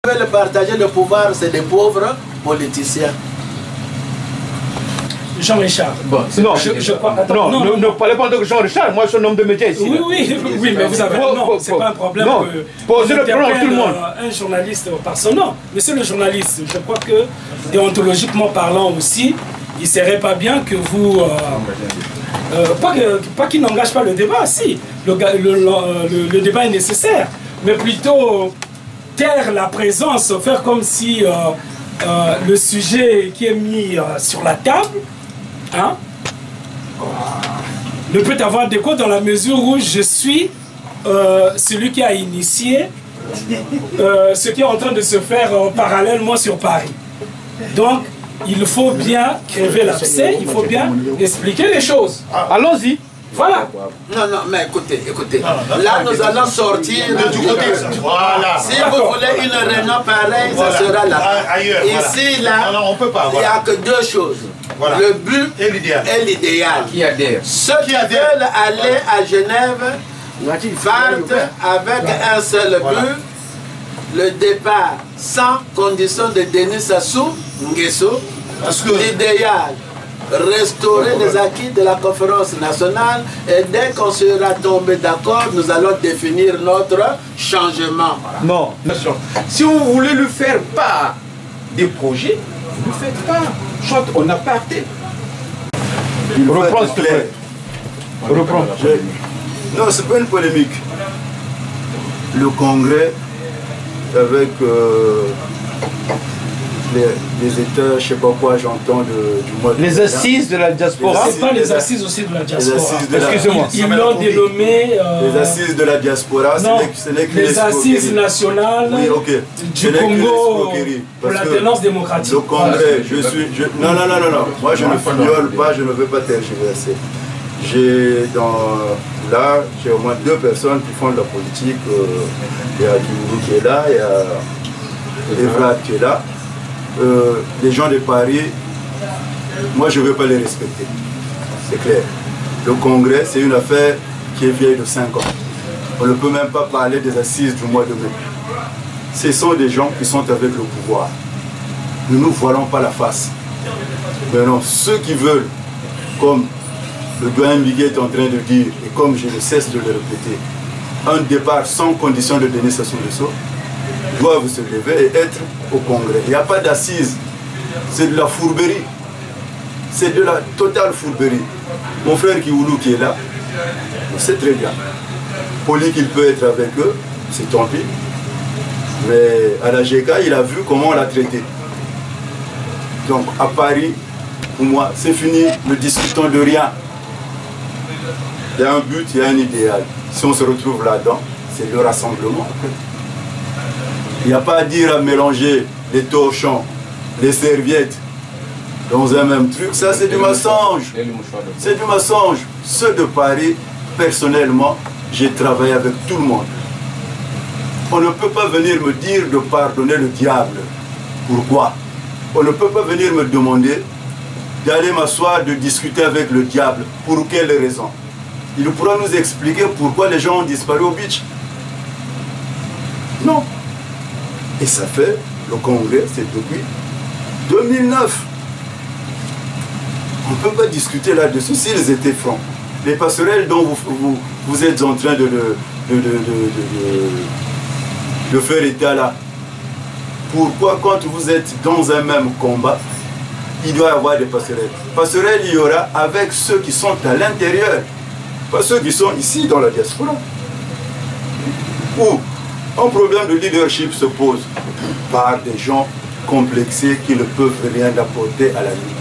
veulent partager le pouvoir, c'est des pauvres politiciens. Jean-Richard. Bon, non, je crois. Attends, non, ne parlez pas de Jean-Richard, moi je suis un homme de médias ici. Oui, mais vous avez. Non, c'est pas un problème. Non, posez le problème à tout le monde. Un journaliste par son nom. Monsieur le journaliste, je crois que déontologiquement parlant aussi, il serait pas bien que vous. Pas qu'il n'engage pas le débat, si. Le débat est nécessaire, mais plutôt taire la présence, faire comme si le sujet qui est mis sur la table ne peut avoir d'écho dans la mesure où je suis celui qui a initié ce qui est en train de se faire parallèlement sur Paris. Donc, il faut bien crever l'abcès, il faut bien expliquer les choses. Allons-y. Voilà. Non, mais écoutez. Là, nous allons sortir du côté. Voilà. Si vous voulez une réunion pareille, ça sera là. Ici, là, il n'y a que deux choses. Voilà. Le but et l'idéal. Qui adhère? Ceux qui veulent aller à Genève partent avec un seul but, le départ sans condition de Denis Sassou Nguesso. L'idéal, restaurer les acquis de la conférence nationale, et dès qu'on sera tombé d'accord, nous allons définir notre changement. Non, si vous voulez lui faire part des projets, vous ne le faites pas. Chante en aparté. Reprends ce clair. Reprends. Non, c'est pas une polémique. Le Congrès, avec les États, je sais pas quoi, j'entends du mois de... Les assises de la diaspora. C'est pas les assises aussi de la diaspora. Excusez-moi. Ils l'ont dénommé... les assises de la diaspora, c'est les assises nationales du Congo pour la tenance démocratique. Le Congrès, non. Moi, je ne fignole pas, je ne veux pas tergiverser. Là, j'ai au moins deux personnes qui font de la politique. Il y a Kimouni qui est là, il y a Evrard qui est là. Les gens de Paris, moi je ne veux pas les respecter, c'est clair. Le Congrès, c'est une affaire qui est vieille de 5 ans. On ne peut même pas parler des assises du mois de mai. Ce sont des gens qui sont avec le pouvoir. Ne nous voilons pas la face. Mais non, ceux qui veulent, comme le doyen Miguel est en train de dire, et comme je ne cesse de le répéter, un départ sans condition de Denis Sassou Nguesso, doivent se lever et être au Congrès. Il n'y a pas d'assises, c'est de la fourberie. C'est de la totale fourberie. Mon frère Kioulou qui est là, c'est très bien. Poli qu'il peut être avec eux, c'est tant pis. Mais à la GK, il a vu comment on l'a traité. Donc à Paris, pour moi, c'est fini, ne discutons de rien. Il y a un but, il y a un idéal. Si on se retrouve là-dedans, c'est le rassemblement. Il n'y a pas à dire à mélanger les torchons, les serviettes dans un même truc. Ça, c'est du mensonge. C'est du mensonge. Ceux de Paris, personnellement, j'ai travaillé avec tout le monde. On ne peut pas venir me dire de pardonner le diable. Pourquoi? On ne peut pas venir me demander d'aller m'asseoir, de discuter avec le diable. Pour quelle raison? Il pourra nous expliquer pourquoi les gens ont disparu au beach. Non. Et ça fait, le Congrès, c'est depuis 2009. On ne peut pas discuter là-dessus s'ils étaient francs. Les passerelles dont vous êtes en train de faire état là, pourquoi quand vous êtes dans un même combat, il doit y avoir des passerelles? Passerelles, il y aura avec ceux qui sont à l'intérieur, pas ceux qui sont ici dans la diaspora. Où un problème de leadership se pose par des gens complexés qui ne peuvent rien apporter à la vie.